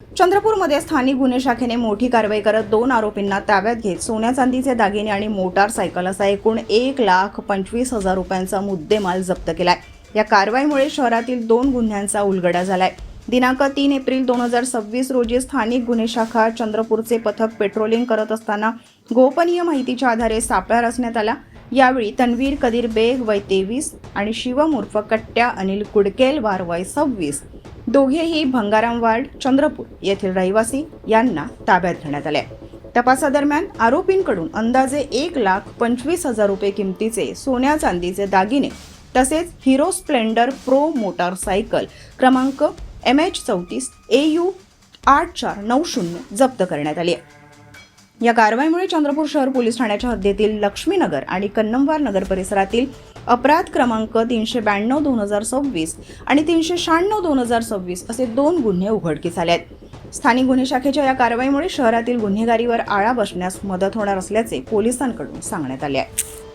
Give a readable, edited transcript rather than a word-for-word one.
चंद्रपूरमध्ये स्थानिक गुन्हे शाखेने मोठी कारवाई करत 2 आरोपींना ताब्यात घेत सोन्या चांदीचे दागिने आणि मोटारसायकल असा एकूण 1,25,000 रुपयांचा मुद्देमाल जप्त केलाय। या कारवाईमुळे शहरातील 2 गुन्ह्यांचा उलगडा झालाय। दिनांक 3 एप्रिल 2026 रोजी स्थानिक गुन्हे शाखा चंद्रपूरचे पथक पेट्रोलिंग करत असताना गोपनीय माहितीच्या आधारे सापळा रचण्यात आला। यावेळी तन्वीर कदीर बेग वय 23 आणि शिवम उर्फ कट्ट्या अनिल कुडकेलवार वय 26 दोघेही भंगाराम वार्ड चंद्रपूर येथील रहिवासी यांना ताब्यात घेण्यात आले। तपासादरम्यान आरोपींकडून अंदाजे 1,25,000 रुपये किमतीचे सोन्या चांदीचे दागिने तसेच हिरो स्प्लेंडर प्रो मोटारसायकल क्रमांक MH34 AU 8490 जप्त करण्यात आली। या कारवाईमुळे चंद्रपूर शहर पोलीस ठाण्याच्या हद्दीतील लक्ष्मीनगर आणि कन्नमवार नगर परिसरातील अपराध क्रमांक 392/2026 आणि 396/2026 असे 2 गुन्हे उघडकीस आले आहेत। स्थानिक गुन्हे शाखेच्या या कारवाईमुळे शहरातील गुन्हेगारीवर आळा बसण्यास मदत होणार असल्याचे पोलिसांकडून सांगण्यात आले आहे।